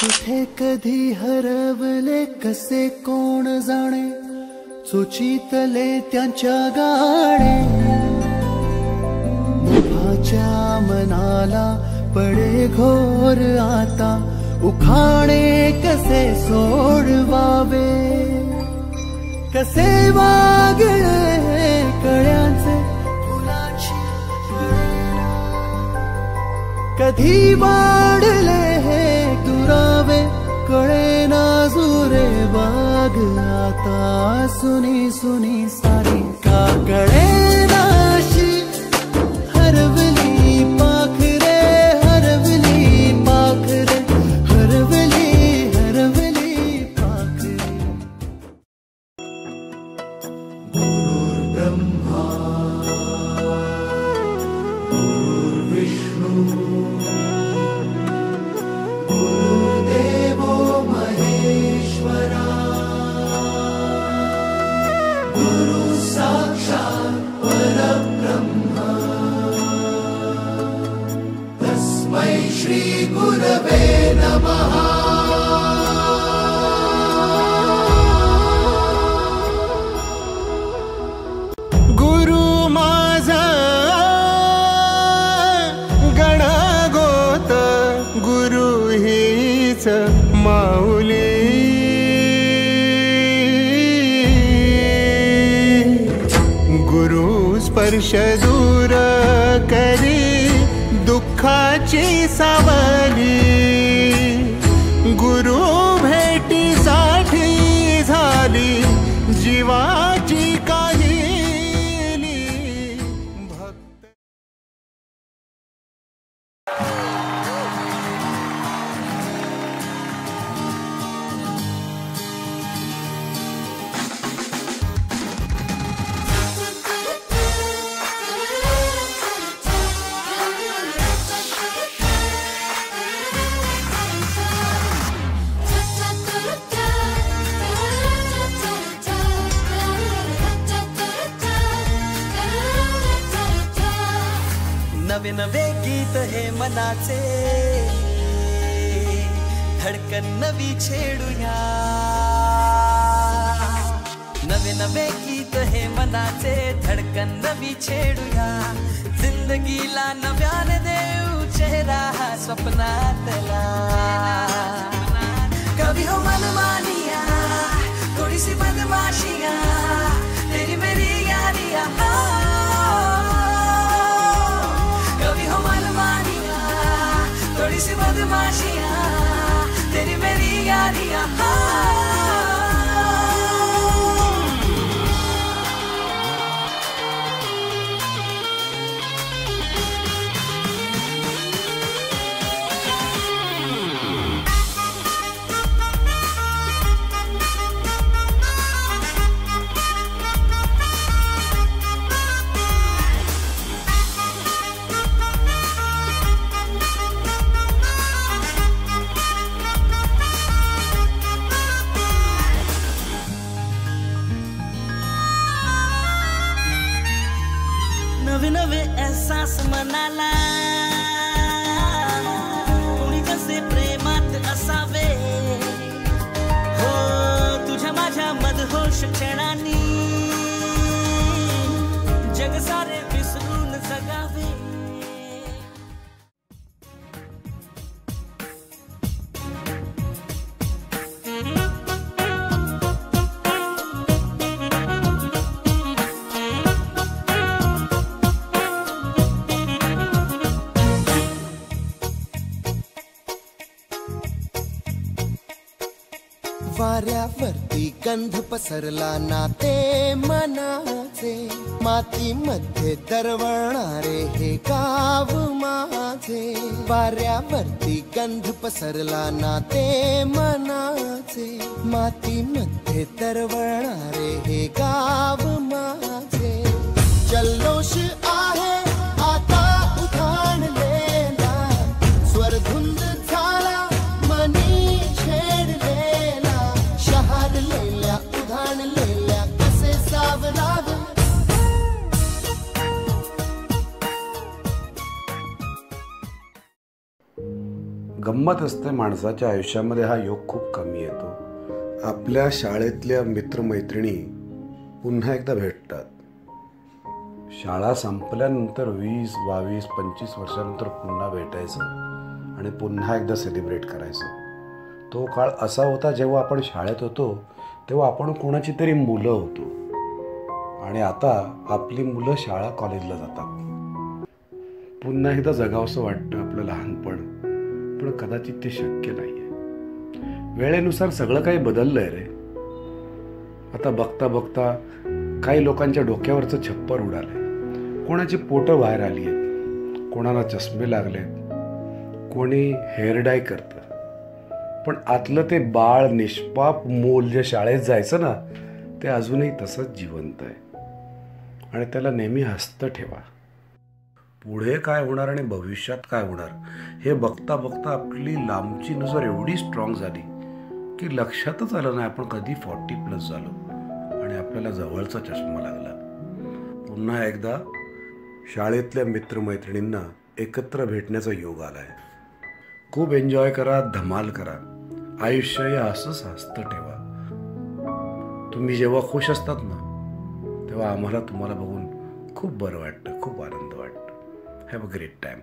कुठे कधी हरवले कसे कोण जाणे, सुचितले त्यांच्या गाणे. मुभाच्या मनाला पडे घोर आता, उखाणे कसे सोडवावे. कसे वागळे कळ्यांचे फुलाची कळेना, कधी वाढले हे दुरावे कळेना जुरे बाग. आता सुनी सुनी सारी का कळेना अशी हरवली पाखरे, हरवली पाखरे, हरवली हरवली पाखरे. गुरुर्ब्रह्मा गुरुर्विष्णू गुरुर्देवो महेश्वरा, गुरु साक्षात् परब्रह्म, तस्मै श्री गुरवे नमः. गुरु माझा गणगोत, गुरु हीच माऊली. गुरु स्पर्श दूर करी दुःखाची सावली. गुरु भेटीसाठी झाली जीवाची काहिली. भक्त नवे नवे गीत हे मनाचे, धडकन नवी छेडूया. नवे नवे गीत हे मनाचे, धडकन नवी छेडूया. जिंदगीला नव्याने देऊ चेहरा स्वप्नातला. कभी हो मनमानिया, थोडी सी बदमाशिया, तेरी मेरी यारिया. थोड़ी सी बदमाशियाँ, तेरी मेरी यारियाँ. नवे नवे एहसास मनाला, कोणी कसे प्रेमात असावे. हो तुझ्या माझ्या मदहोश क्षणांनी जग सारे विसरून जगावे. वाऱ्यावरती गंध पसरला नाते मनाचे, मातीमध्ये दरवळणारे हे गाव माझे. वाऱ्यावरती गंध पसरला नाते मनाचे, मातीमध्ये दरवळणारे हे गाव माझे. जल्लोष आहे आता उधाणलेला, स्वरधुंद झाला मनी छेडलेला. शहारलेल्या उधाणलेल्या कसे सावरावे. गंमत असते, माणसाच्या आयुष्यामध्ये हा योग खूप कमी येतो. आपल्या शाळेतल्या मित्रमैत्रिणी पुन्हा एकदा भेटतात. शाळा संपल्यानंतर 20, 22, 25 वर्षानंतर पुन्हा भेटायचं आणि पुन्हा एकदा सेलिब्रेट करायचं. तो काळ असा होता जेव्हा आपण शाळेत होतो तेव्हा आपण कोणाची तरी मुलं होतो आणि आता आपली मुलं शाळा कॉलेजला जातात. पुन्हा एकदा जगावंसं वाटतं आपलं लहानपण, पण कदाचित ते शक्य नाही आहे. वेळेनुसार सगळं काही बदललं आहे रे. आता बघता बघता काही लोकांच्या डोक्यावरचं छप्पर उडालंय, कोणाची पोटं बाहेर आली आहेत, कोणाला चष्मे लागलेत, कोणी हेअरडाय करतं. पण आतलं ते बाळ निष्पाप मूल जे शाळेत जायचं ना, ते अजूनही तसंच जिवंत आहे आणि त्याला नेहमी हसतं ठेवा. पुढे काय होणार आणि भविष्यात काय होणार हे बघता बघता आपली लांबची नजर एवढी स्ट्रॉंग झाली की लक्षातच आलं नाही आपण कधी 40+ झालो आणि आपल्याला जवळचा चष्मा लागला. पुन्हा एकदा शाळेतल्या मित्रमैत्रिणींना एकत्र भेटण्याचा योग आला आहे. खूप एन्जॉय करा, धमाल करा. आयुष्य हे असंच हसतं ठेवा. तुम्ही जेव्हा खुश असतात ना तेव्हा आम्हाला तुम्हाला बघून खूप बरं वाटतं, खूप आनंद वाटतो. Have a great time.